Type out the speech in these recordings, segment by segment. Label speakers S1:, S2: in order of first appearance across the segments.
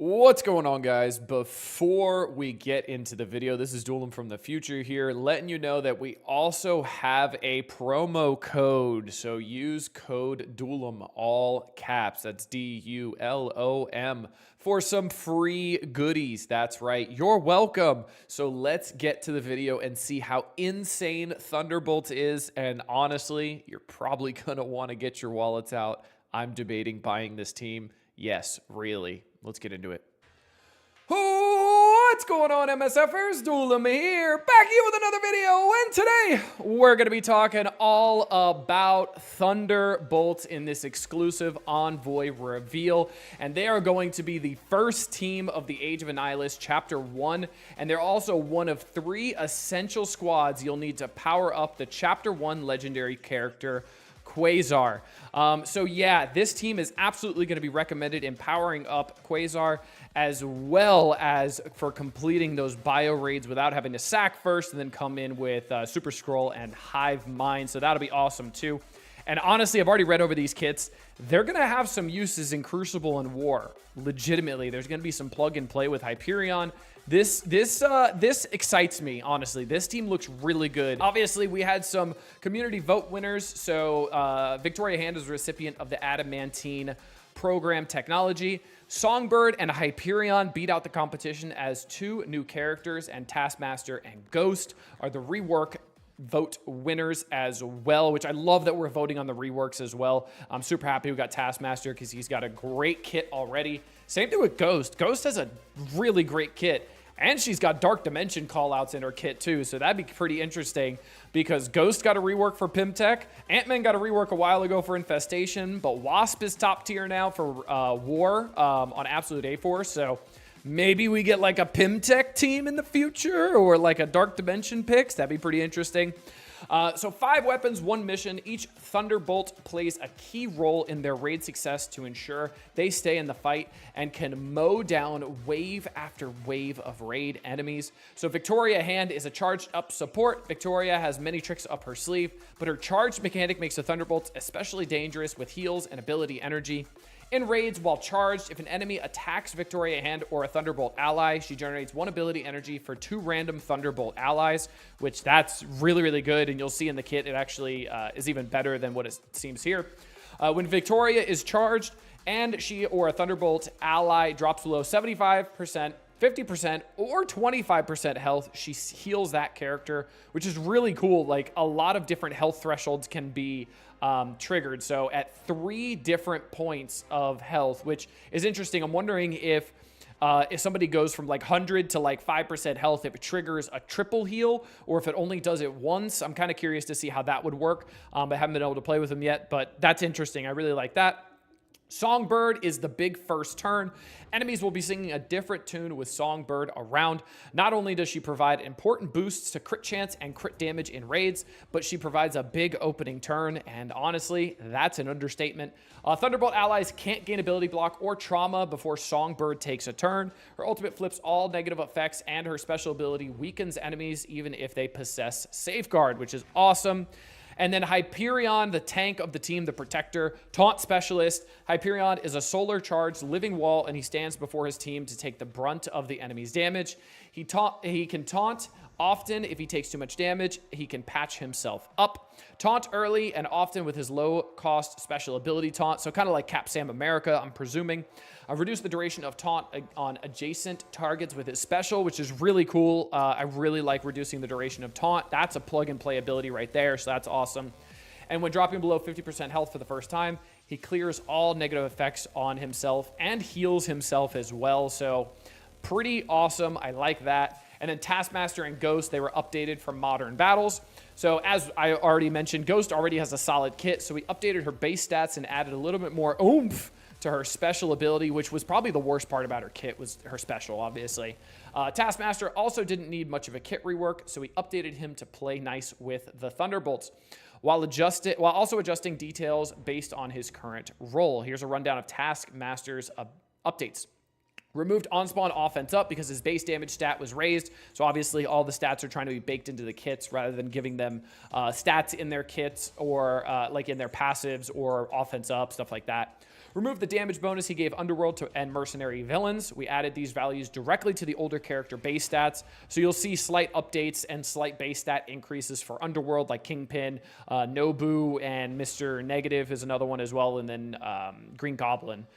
S1: What's going on, guys? Before we get into the video, this is Duelim from the future here, letting you know that we also have a promo code. So use code Duelim, all caps. That's DULOM for some free goodies. That's right. You're welcome. So let's get to the video and see how insane Thunderbolt is. And honestly, you're probably going to want to get your wallets out. I'm debating buying this team. Yes, really. Let's get into it. What's going on, MSFers? Duelim here, back here with another video, and today we're going to be talking all about Thunderbolts in this exclusive Envoy reveal, and they are going to be the first team of the Age of Annihilus Chapter 1, and they're also one of 3 essential squads you'll need to power up the Chapter 1 legendary character, Quasar. So yeah, this team is absolutely going to be recommended in powering up Quasar, as well as for completing those bio raids without having to sack first and then come in with Super Scroll and Hive Mind. So that'll be awesome too. And honestly, I've already read over these kits. They're going to have some uses in Crucible and War. Legitimately, there's going to be some plug and play with Hyperion. This excites me, honestly. This team looks really good. Obviously, we had some community vote winners. So Victoria Hand is a recipient of the Adamantine program technology. Songbird and Hyperion beat out the competition as 2 new characters, and Taskmaster and Ghost are the rework vote winners as well, which I love that we're voting on the reworks as well. I'm super happy we got Taskmaster because he's got a great kit already. Same thing with Ghost. Ghost has a really great kit, and she's got Dark Dimension callouts in her kit too, so that'd be pretty interesting because Ghost got a rework for Pimtech, Ant-Man got a rework a while ago for Infestation, but Wasp is top tier now for War on Absolute A-Force, so maybe we get like a Pimtech team in the future or like a Dark Dimension picks. That'd be pretty interesting. So 5 weapons, 1 mission. Each Thunderbolt plays a key role in their raid success to ensure they stay in the fight and can mow down wave after wave of raid enemies. So Victoria Hand is a charged up support. Victoria has many tricks up her sleeve, but her charged mechanic makes the Thunderbolts especially dangerous with heals and ability energy. In raids, while charged, if an enemy attacks Victoria Hand or a Thunderbolt ally, she generates 1 ability energy for 2 random Thunderbolt allies, which that's really, really good. And you'll see in the kit, it actually is even better than what it seems here. When Victoria is charged and she or a Thunderbolt ally drops below 75%, 50% or 25% health, she heals that character, which is really cool. Like, a lot of different health thresholds can be triggered. So at 3 different points of health, which is interesting. I'm wondering if somebody goes from like 100 to like 5% health, if it triggers a triple heal or if it only does it once. I'm kind of curious to see how that would work. I haven't been able to play with them yet, but that's interesting. I really like that. Songbird is the big first turn. Enemies will be singing a different tune with Songbird around. Not only does she provide important boosts to crit chance and crit damage in raids, but she provides a big opening turn, and honestly, that's an understatement. Thunderbolt allies can't gain ability block or trauma before Songbird takes a turn. Her ultimate flips all negative effects, and her special ability weakens enemies even if they possess Safeguard, which is awesome. And then Hyperion, the tank of the team, the protector, taunt specialist. Hyperion is a solar charged living wall, and he stands before his team to take the brunt of the enemy's damage. He can taunt often. If he takes too much damage, he can patch himself up. Taunt early and often with his low-cost special ability taunt, so kind of like Cap Sam America, I'm presuming. Reduce the duration of taunt on adjacent targets with his special, which is really cool. I really like reducing the duration of taunt. That's a plug-and-play ability right there, so that's awesome. And when dropping below 50% health for the first time, he clears all negative effects on himself and heals himself as well, so pretty awesome. I like that. And then Taskmaster and Ghost, they were updated from Modern Battles. So as I already mentioned, Ghost already has a solid kit, so we updated her base stats and added a little bit more oomph to her special ability, which was probably the worst part about her kit, was her special, obviously. Taskmaster also didn't need much of a kit rework, so we updated him to play nice with the Thunderbolts, while also adjusting details based on his current role. Here's a rundown of Taskmaster's updates. Removed on-spawn offense up because his base damage stat was raised. So obviously all the stats are trying to be baked into the kits rather than giving them stats in their kits or like in their passives or offense up, stuff like that. Remove the damage bonus he gave Underworld and Mercenary villains. We added these values directly to the older character base stats, so you'll see slight updates and slight base stat increases for Underworld, like Kingpin, Nobu, and Mr. Negative is another one as well, and then Green Goblin.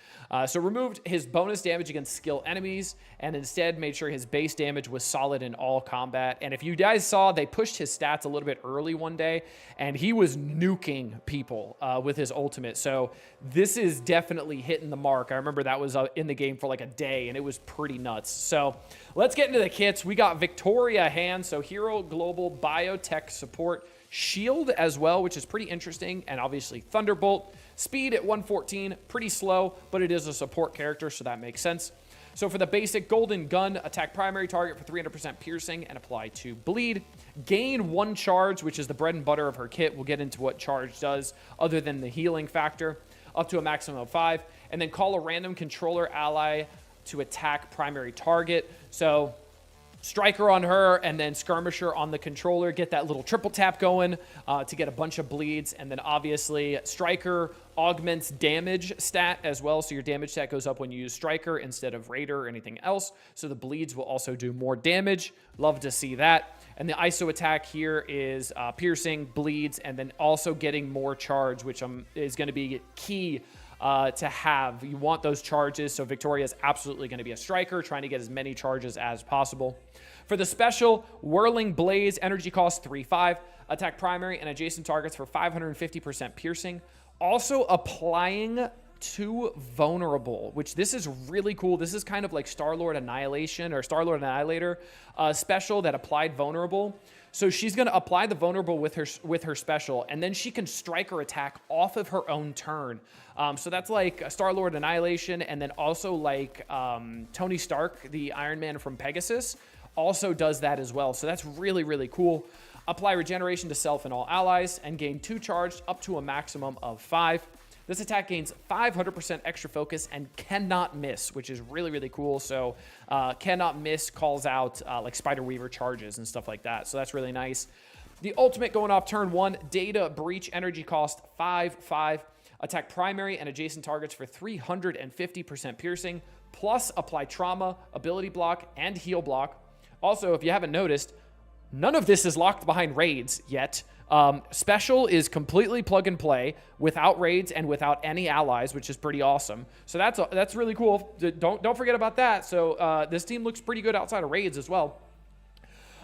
S1: So removed his bonus damage against skill enemies, and instead made sure his base damage was solid in all combat. And if you guys saw, they pushed his stats a little bit early one day, and he was nuking people with his ultimate. So this is definitely hitting the mark. I remember that was in the game for like a day, and it was pretty nuts. So let's get into the kits. We got Victoria Hand, so Hero Global Biotech Support, Shield as well, which is pretty interesting, and obviously Thunderbolt. Speed at 114, pretty slow, but it is a support character, so that makes sense. So for the basic Golden Gun, attack primary target for 300% piercing and apply to bleed. Gain 1 charge, which is the bread and butter of her kit. We'll get into what charge does other than the healing factor, up to a maximum of 5. And then call a random controller ally to attack primary target. So Striker on her, and then Skirmisher on the controller. Get that little triple tap going to get a bunch of bleeds. And then obviously Striker augments damage stat as well. So your damage stat goes up when you use Striker instead of Raider or anything else. So the bleeds will also do more damage. Love to see that. And the ISO attack here is piercing, bleeds, and then also getting more charge, which is going to be key to have. You want those charges, so Victoria is absolutely going to be a striker, trying to get as many charges as possible. For the special, Whirling Blaze, energy cost 3/5, attack primary and adjacent targets for 550% piercing. Also applying to vulnerable, which this is really cool. This is kind of like Star-Lord Annihilation or Star-Lord Annihilator special that applied vulnerable. So she's going to apply the vulnerable with her special, and then she can strike her attack off of her own turn. So that's like Star-Lord Annihilation, and then also like Tony Stark, the Iron Man from Pegasus, also does that as well. So that's really, really cool. Apply regeneration to self and all allies, and gain 2 charged up to a maximum of 5. This attack gains 500% extra focus and cannot miss, which is really, really cool. So cannot miss calls out like Spider Weaver charges and stuff like that. So that's really nice. The ultimate going off turn 1, Data Breach, energy cost 5/5. Attack primary and adjacent targets for 350% piercing, plus apply trauma, ability block, and heal block. Also, if you haven't noticed, none of this is locked behind raids yet. Special is completely plug and play without raids and without any allies, which is pretty awesome. So that's really cool. Don't forget about that. So this team looks pretty good outside of raids as well.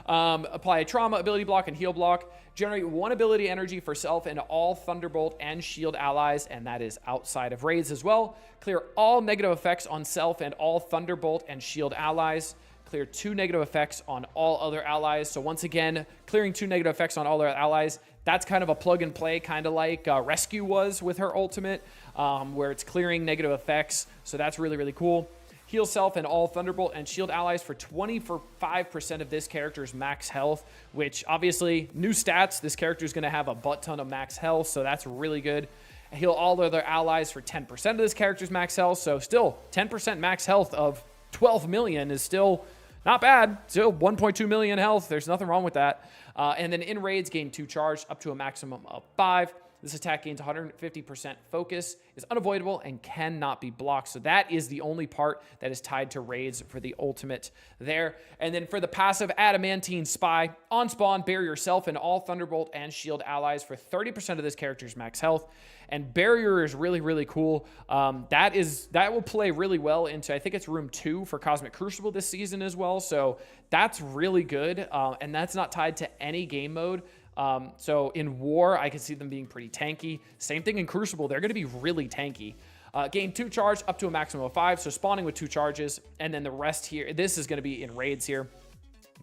S1: Apply a trauma, ability block, and heal block. Generate 1 ability energy for self and all Thunderbolt and Shield allies, and that is outside of raids as well. Clear all negative effects on self and all Thunderbolt and Shield allies. Clear 2 negative effects on all other allies. So once again, clearing 2 negative effects on all other allies, that's kind of a plug and play, kind of like Rescue was with her ultimate, where it's clearing negative effects. So that's really, really cool. Heal self and all Thunderbolt and Shield allies for 25% of this character's max health, which obviously, new stats, this character is going to have a butt ton of max health, so that's really good. Heal all other allies for 10% of this character's max health, so still 10% max health of 12 million is still not bad. Still 1.2 million health. There's nothing wrong with that. And then in raids, gain 2 charge up to a maximum of 5. This attack gains 150% focus, is unavoidable, and cannot be blocked. So that is the only part that is tied to raids for the ultimate there. And then for the passive, Adamantine Spy, on spawn, bury yourself and all Thunderbolt and Shield allies for 30% of this character's max health. And Barrier is really, really cool. That will play really well into, I think it's room 2 for Cosmic Crucible this season as well. So that's really good. And that's not tied to any game mode. So in War, I can see them being pretty tanky. Same thing in Crucible. They're going to be really tanky. Gain 2 charge up to a maximum of 5. So spawning with 2 charges. And then the rest here, this is going to be in raids here.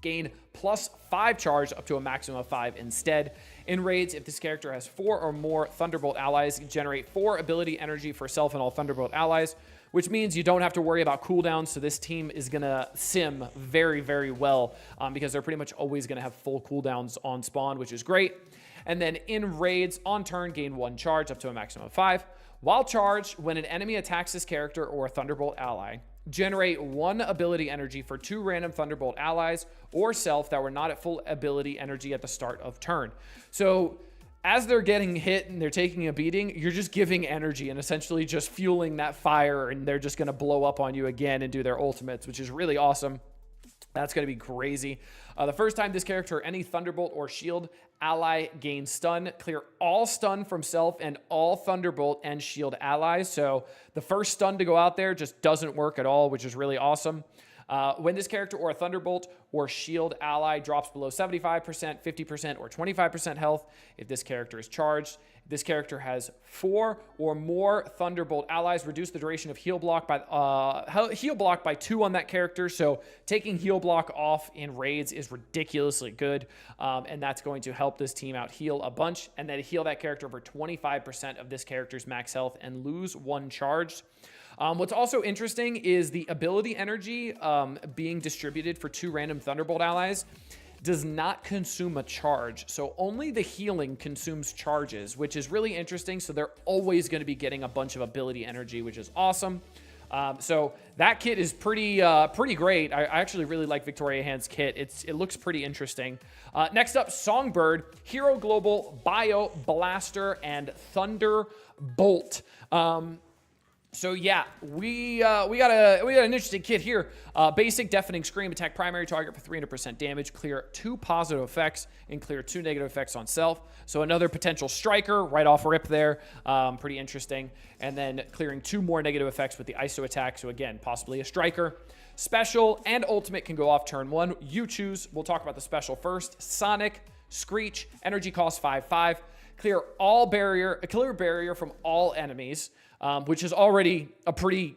S1: Gain plus 5 charge up to a maximum of 5 instead. In raids, if this character has 4 or more Thunderbolt allies, generate 4 ability energy for self and all Thunderbolt allies, which means you don't have to worry about cooldowns. So this team is going to sim very, very well because they're pretty much always going to have full cooldowns on spawn, which is great. And then in raids, on turn, gain 1 charge up to a maximum of 5. While charged, when an enemy attacks this character or a Thunderbolt ally, generate 1 ability energy for 2 random Thunderbolt allies or self that were not at full ability energy at the start of turn. So as they're getting hit and they're taking a beating, you're just giving energy and essentially just fueling that fire, and they're just going to blow up on you again and do their ultimates, which is really awesome. That's going to be crazy. The first time this character or any Thunderbolt or Shield ally gains stun, clear all stun from self and all Thunderbolt and Shield allies. So the first stun to go out there just doesn't work at all, which is really awesome. When this character or a Thunderbolt or Shield ally drops below 75%, 50%, or 25% health, if this character is charged, if this character has 4 or more Thunderbolt allies, reduce the duration of heal block by 2 on that character. So taking heal block off in raids is ridiculously good, and that's going to help this team out heal a bunch, and then heal that character over 25% of this character's max health and lose 1 charged. What's also interesting is the ability energy being distributed for 2 random Thunderbolt allies does not consume a charge. So only the healing consumes charges, which is really interesting. So they're always going to be getting a bunch of ability energy, which is awesome. So that kit is pretty great. I actually really like Victoria Hand's kit. It looks pretty interesting. Next up, Songbird, Hero Global, Bio, Blaster, and Thunderbolt. So yeah, we got an interesting kit here. Basic Deafening Scream, attack primary target for 300% damage, clear 2 positive effects, and clear 2 negative effects on self. So another potential striker right off rip there. Pretty interesting. And then clearing 2 more negative effects with the ISO attack. So again, possibly a striker. Special and ultimate can go off turn 1. You choose. We'll talk about the special first. Sonic, Screech, energy cost 5/5. Clear barrier from all enemies. Which is already a pretty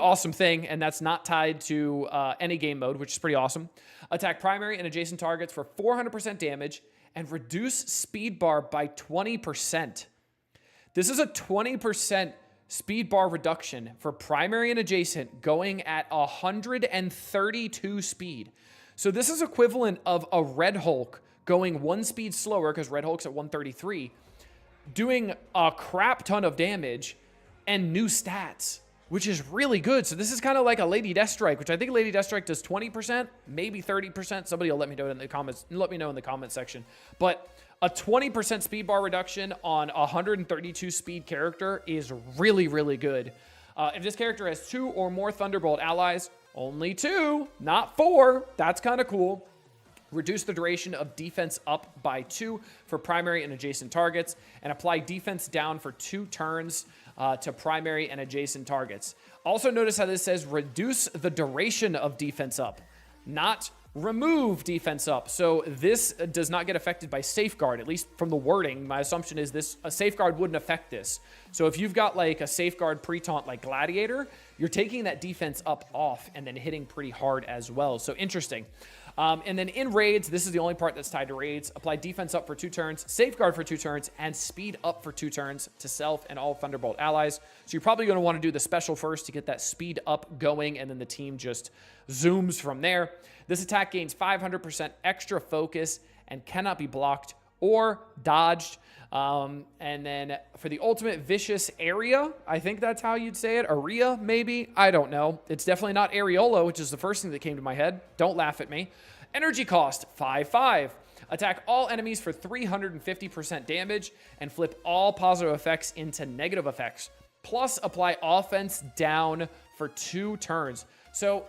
S1: awesome thing, and that's not tied to any game mode, which is pretty awesome. Attack primary and adjacent targets for 400% damage and reduce speed bar by 20%. This is a 20% speed bar reduction for primary and adjacent going at 132 speed. So this is equivalent of a Red Hulk going 1 speed slower, because Red Hulk's at 133, doing a crap ton of damage and new stats, which is really good. So this is kind of like a Lady Deathstrike, which I think Lady Deathstrike does 20%, maybe 30%. Somebody will let me know in the comments. Let me know in the comment section. But a 20% speed bar reduction on a 132 speed character is really, really good. If this character has 2 or more Thunderbolt allies, only 2, not 4. That's kind of cool. Reduce the duration of defense up by 2 for primary and adjacent targets, and apply defense down for 2 turns to primary and adjacent targets. Also notice how this says reduce the duration of defense up, not remove defense up. So this does not get affected by safeguard, at least from the wording. My assumption is a safeguard wouldn't affect this. So if you've got like a safeguard pre-taunt like Gladiator, you're taking that defense up off and then hitting pretty hard as well. So interesting. And then in raids, this is the only part that's tied to raids. Apply defense up for 2 turns, safeguard for 2 turns, and speed up for 2 turns to self and all Thunderbolt allies. So you're probably going to want to do the special first to get that speed up going, and then the team just zooms from there. This attack gains 500% extra focus and cannot be blocked or dodged. And then for the ultimate, Vicious Area, I think that's how you'd say it. Area, maybe? I don't know. It's definitely not Areola, which is the first thing that came to my head. Don't laugh at me. Energy cost, 5/5. Attack all enemies for 350% damage and flip all positive effects into negative effects. Plus, apply offense down for 2 turns. So,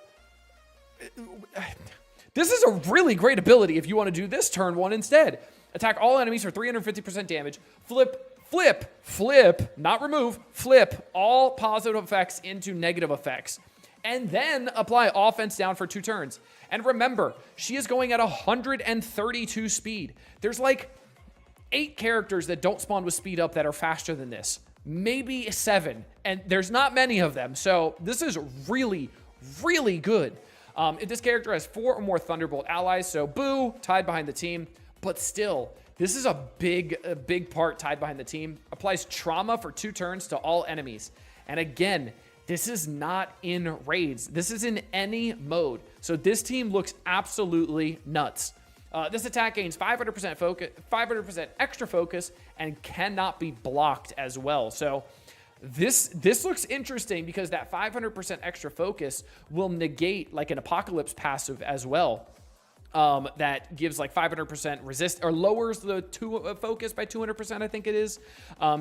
S1: this is a really great ability if you want to do this turn 1 instead. Attack all enemies for 350% damage. Flip, not remove, flip all positive effects into negative effects. And then apply offense down for 2 turns. And remember, she is going at 132 speed. There's like 8 characters that don't spawn with speed up that are faster than this. Maybe 7. And there's not many of them. So this is really, really good. If this character has 4 or more Thunderbolt allies, so boo, tied behind the team. But still, this is a big part tied behind the team. Applies trauma for 2 turns to all enemies. And again, this is not in raids. This is in any mode. So this team looks absolutely nuts. This attack gains 500% focus, 500% extra focus, and cannot be blocked as well. So this looks interesting because that 500% extra focus will negate like an Apocalypse passive as well. that gives like 500% resist or lowers the focus by 200%, I think it is.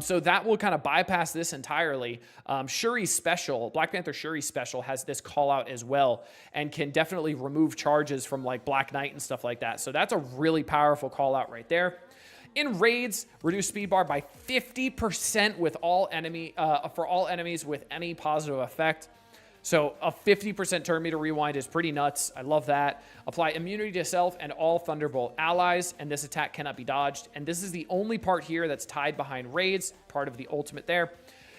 S1: So that will kind of bypass this entirely. Shuri's special, Black Panther Shuri's special has this call out as well and can definitely remove charges from like Black Knight and stuff like that. So that's a really powerful call out right there. In raids, reduce speed bar by 50% with all for all enemies with any positive effect. So a 50% turn meter rewind is pretty nuts. I love that. Apply immunity to self and all Thunderbolt allies, and this attack cannot be dodged. And this is the only part here that's tied behind raids, part of the ultimate there.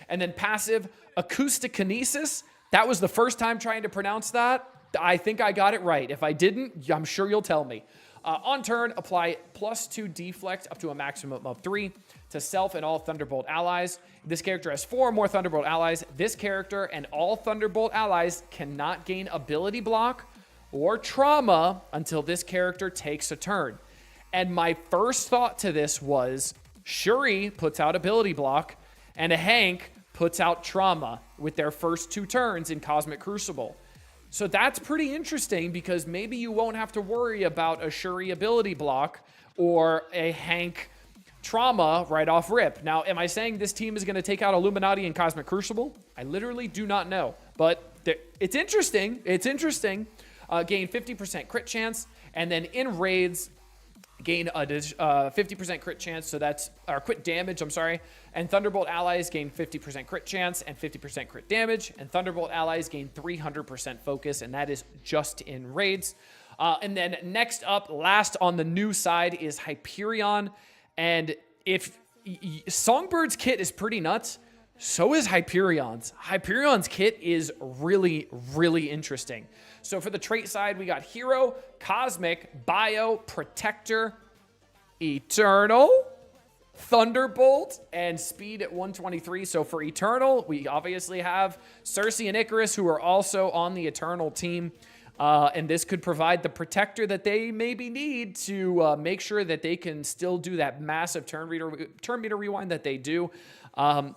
S1: And then passive acoustic kinesis. That was the first time trying to pronounce that. I think I got it right. If I didn't, I'm sure you'll tell me. On turn, apply +2 deflect up to a maximum of 3 to self and all Thunderbolt allies. This character has 4 or more Thunderbolt allies. This character and all Thunderbolt allies cannot gain ability block or trauma until this character takes a turn. And my first thought to this was Shuri puts out ability block and a Hank puts out trauma with their first 2 turns in Cosmic Crucible. So that's pretty interesting because maybe you won't have to worry about a Shuri ability block or a Hank trauma right off rip. Now, am I saying this team is going to take out Illuminati and Cosmic Crucible? I literally do not know, but it's interesting. It's interesting. Gain 50% crit chance, and then in raids, gain a 50% crit chance, so that's, or crit damage, I'm sorry. And Thunderbolt allies gain 50% crit chance and 50% crit damage, and Thunderbolt allies gain 300% focus, and that is just in raids. And then next up, last on the new side is Hyperion. And if Songbird's kit is pretty nuts, so is Hyperion's. Hyperion's kit is really, really interesting. So for the trait side, we got Hero, Cosmic, Bio, Protector, Eternal, Thunderbolt, and Speed at 123. So for Eternal, we obviously have Cersei and Icarus, who are also on the Eternal team. And this could provide the protector that they maybe need to make sure that they can still do that massive turn meter rewind that they do.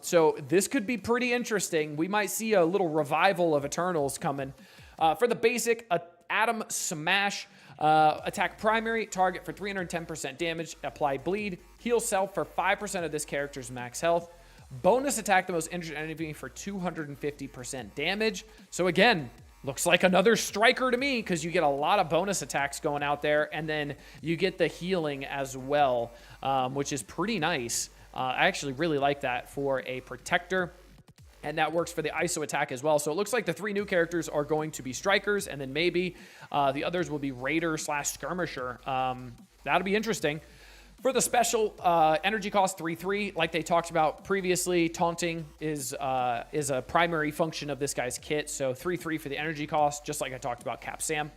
S1: So this could be pretty interesting. We might see a little revival of Eternals coming. For the basic, Atom Smash, attack primary target for 310% damage, apply bleed, heal self for 5% of this character's max health. Bonus attack the most injured enemy for 250% damage. So again, looks like another striker to me because you get a lot of bonus attacks going out there, and then you get the healing as well, which is pretty nice. I actually really like that for a protector, and that works for the ISO attack as well. So it looks like the 3 new characters are going to be strikers, and then maybe the others will be raider / skirmisher. That'll be interesting. For the special, energy cost 3/3, like they talked about previously, taunting is a primary function of this guy's kit. So 3/3 for the energy cost, just like I talked about Cap Sam.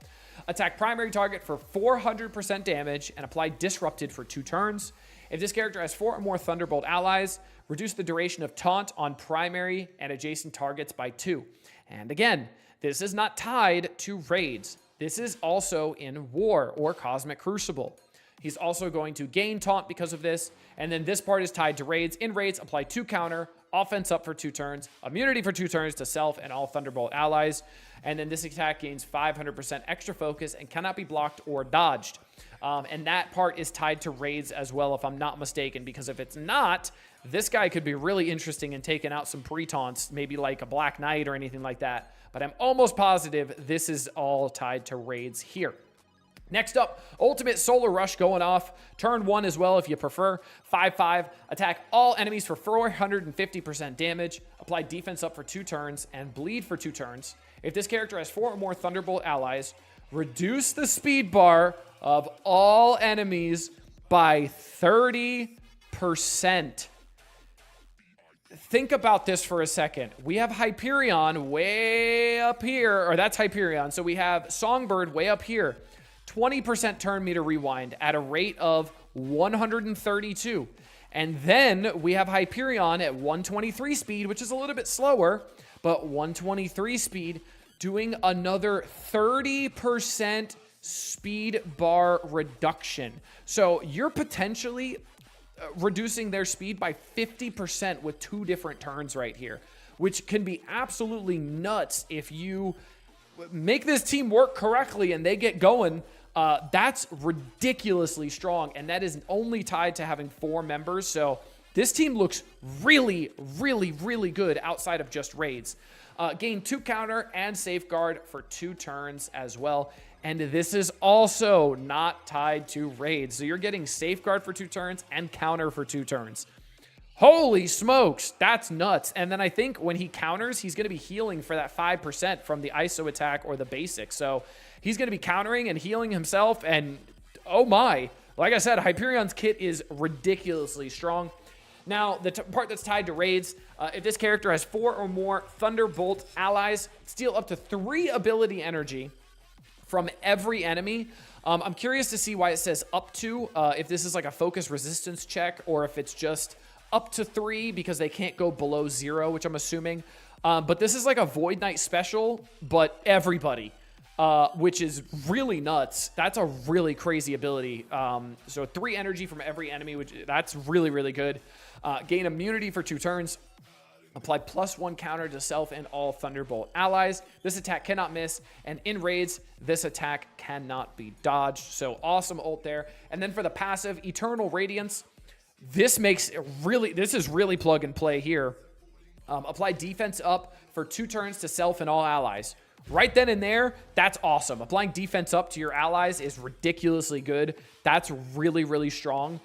S1: Attack primary target for 400% damage and apply disrupted for 2 turns. If this character has 4 or more Thunderbolt allies, reduce the duration of taunt on primary and adjacent targets by 2. And again, this is not tied to raids. This is also in War or Cosmic Crucible. He's also going to gain taunt because of this. And then this part is tied to raids. In raids, apply 2 counter, offense up for 2 turns, immunity for 2 turns to self and all Thunderbolt allies. And then this attack gains 500% extra focus and cannot be blocked or dodged. And that part is tied to raids as well, if I'm not mistaken, because if it's not, this guy could be really interesting in taking out some pre-taunts, maybe like a Black Knight or anything like that. But I'm almost positive this is all tied to raids here. Next up, Ultimate Solar Rush going off. Turn 1 as well if you prefer. 5/5. Attack all enemies for 450% damage. Apply defense up for 2 turns and bleed for 2 turns. If this character has 4 or more Thunderbolt allies, reduce the speed bar of all enemies by 30%. Think about this for a second. We have Hyperion way up here, or that's Hyperion. So we have Songbird way up here. 20% turn meter rewind at a rate of 132. And then we have Hyperion at 123 speed, which is a little bit slower, but 123 speed doing another 30% speed bar reduction. So you're potentially reducing their speed by 50% with 2 different turns right here, which can be absolutely nuts if you make this team work correctly and they get going, that's ridiculously strong. And that is only tied to having 4 members. So this team looks really, really, really good outside of just raids. Gain 2 counter and safeguard for 2 turns as well. And this is also not tied to raids. So you're getting safeguard for 2 turns and counter for 2 turns. Holy smokes, that's nuts. And then I think when he counters, he's going to be healing for that 5% from the ISO attack or the basic. So he's going to be countering and healing himself. And oh my, like I said, Hyperion's kit is ridiculously strong. Now, the part that's tied to raids, if this character has 4 or more Thunderbolt allies, steal up to 3 ability energy from every enemy. I'm curious to see why it says up to, if this is like a focus resistance check or if it's just up to 3 because they can't go below 0, which I'm assuming. But this is like a Void Knight special, but everybody, which is really nuts. That's a really crazy ability. So 3 energy from every enemy, which that's really, really good. Gain immunity for 2 turns. Apply +1 counter to self and all Thunderbolt allies. This attack cannot miss, and in raids, this attack cannot be dodged. So awesome ult there. And then for the passive, Eternal Radiance. This is really plug and play here. Apply defense up for 2 turns to self and all allies. Right then and there, that's awesome. Applying defense up to your allies is ridiculously good. That's really, really strong,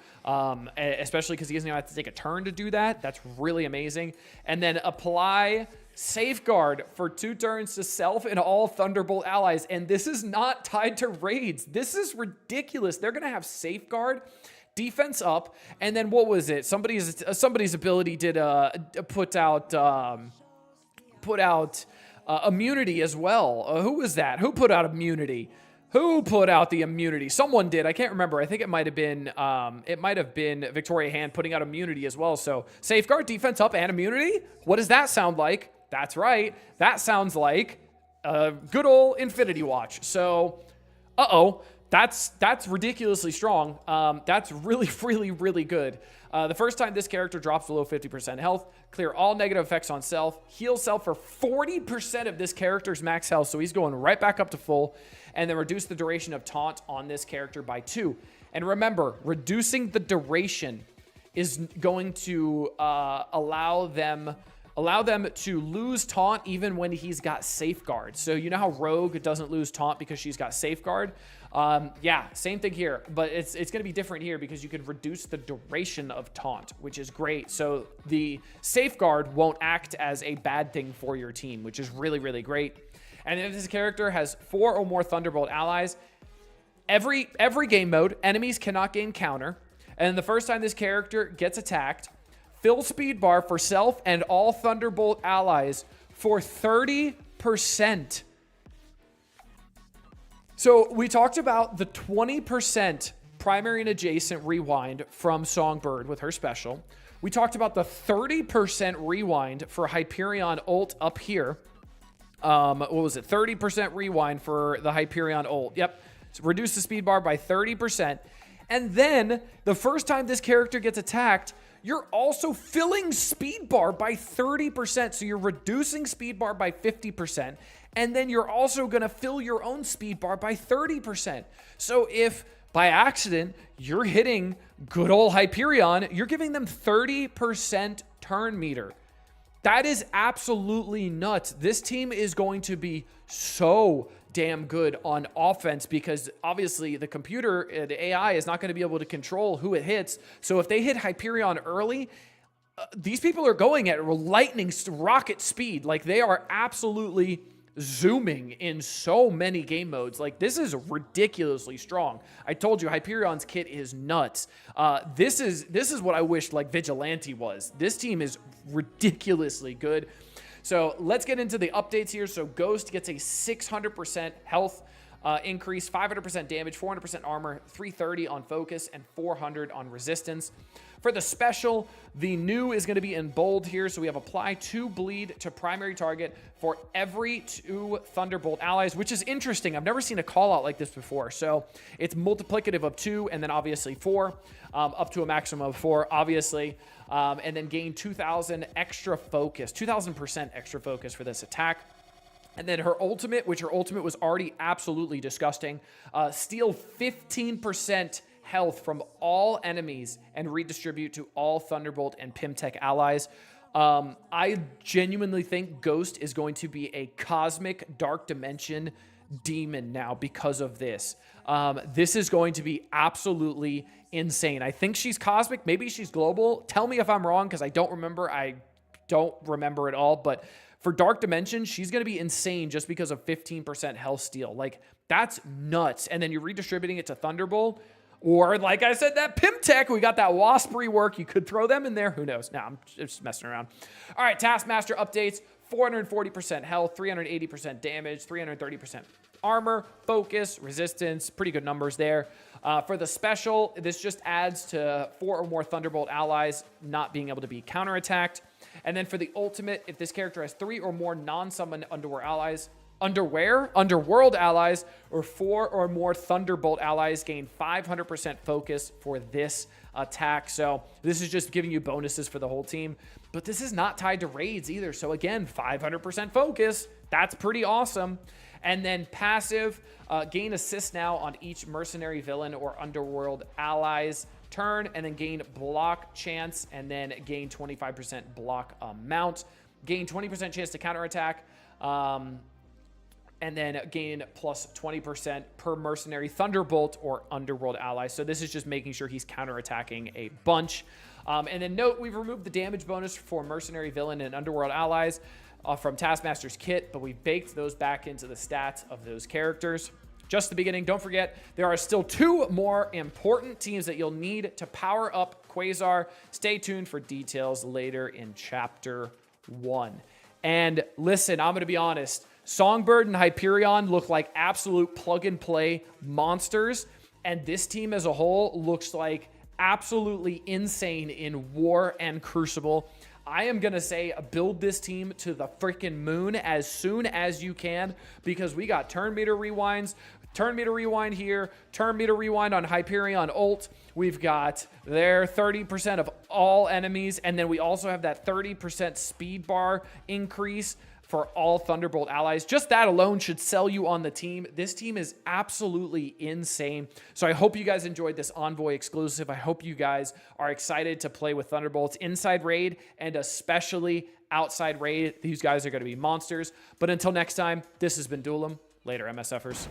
S1: especially because he doesn't even have to take a turn to do that. That's really amazing. And then apply safeguard for 2 turns to self and all Thunderbolt allies. And this is not tied to raids. This is ridiculous. They're going to have safeguard, defense up, and then what was it? Somebody's ability did put out immunity as well. Who was that? Who put out immunity? Who put out the immunity? Someone did. I can't remember. I think it might have been Victoria Hand putting out immunity as well. So safeguard, defense up, and immunity. What does that sound like? That's right. That sounds like a good old Infinity Watch. So, that's ridiculously strong. That's really, really, really good. The first time this character drops below 50% health, clear all negative effects on self, heal self for 40% of this character's max health, so he's going right back up to full, and then reduce the duration of taunt on this character by 2. And remember, reducing the duration is going to allow them to lose taunt even when he's got safeguard. So you know how Rogue doesn't lose taunt because she's got safeguard? Yeah, same thing here, but it's going to be different here because you can reduce the duration of taunt, which is great. So the safeguard won't act as a bad thing for your team, which is really, really great. And if this character has 4 or more Thunderbolt allies, every game mode, enemies cannot gain counter. And the first time this character gets attacked, fill speed bar for self and all Thunderbolt allies for 30%. So we talked about the 20% primary and adjacent rewind from Songbird with her special. We talked about the 30% rewind for Hyperion ult up here. What was it? 30% rewind for the Hyperion ult. Yep. So reduce the speed bar by 30%. And then the first time this character gets attacked, you're also filling speed bar by 30%. So you're reducing speed bar by 50%. And then you're also going to fill your own speed bar by 30%. So if by accident you're hitting good old Hyperion, you're giving them 30% turn meter. That is absolutely nuts. This team is going to be so damn good on offense because obviously the computer, the AI is not going to be able to control who it hits. So if they hit Hyperion early, these people are going at lightning rocket speed. Like they are absolutely zooming in so many game modes. Like this is ridiculously strong. I told you Hyperion's kit is nuts. This is what I wish like Vigilante was. This team is ridiculously good. So let's get into the updates here. So Ghost gets a 600% health increase, 500% damage, 400% armor, 330 on focus, and 400 on resistance. For the special, the new is going to be in bold here. So we have apply 2 bleed to primary target for every 2 Thunderbolt allies, which is interesting. I've never seen a call out like this before. So it's multiplicative of 2 and then obviously 4, up to a maximum of 4, obviously. And then gain 2,000 extra focus, 2,000% extra focus for this attack. And then her ultimate, which her ultimate was already absolutely disgusting, steal 15% health from all enemies and redistribute to all Thunderbolt and Pimtech allies. I genuinely think Ghost is going to be a cosmic dark dimension demon now because of this. This is going to be absolutely insane. I think she's cosmic. Maybe she's global. Tell me if I'm wrong, because I don't remember. I don't remember at all. But for Dark Dimension, she's going to be insane just because of 15% health steal. Like, that's nuts. And then you're redistributing it to Thunderbolt. Or, like I said, that Pimtech, we got that Wasp rework. You could throw them in there. Who knows? I'm just messing around. All right, Taskmaster updates. 440% health, 380% damage, 330% armor, focus, resistance. Pretty good numbers there. For the special, this just adds to 4 or more Thunderbolt allies not being able to be counterattacked. And then for the ultimate, if this character has 3 or more non-summon underworld allies, or 4 or more Thunderbolt allies, gain 500% focus for this attack. So this is just giving you bonuses for the whole team, but this is not tied to raids either. So again, 500% focus. That's pretty awesome. And then passive, gain assist now on each mercenary villain or underworld allies turn, and then gain block chance, and then gain 25% block amount. Gain 20% chance to counterattack, and then gain plus 20% per mercenary Thunderbolt or underworld ally. So this is just making sure he's counterattacking a bunch. And then note, we've removed the damage bonus for mercenary villain and underworld allies from Taskmaster's kit, but we've baked those back into the stats of those characters. Just the beginning. Don't forget, there are still 2 more important teams that you'll need to power up Quasar. Stay tuned for details later in Chapter 1. And listen, I'm going to be honest. Songbird and Hyperion look like absolute plug-and-play monsters, and this team as a whole looks like absolutely insane in War and Crucible. I am going to say build this team to the freaking moon as soon as you can, because we got turn meter rewinds, turn meter rewind here, turn meter rewind on Hyperion ult. We've got there 30% of all enemies, and then we also have that 30% speed bar increase for all Thunderbolt allies. Just that alone should sell you on the team. This team is absolutely insane. So I hope you guys enjoyed this Envoy exclusive. I hope you guys are excited to play with Thunderbolts inside raid and especially outside raid. These guys are going to be monsters. But until next time, this has been Duelim. Later, MSFers.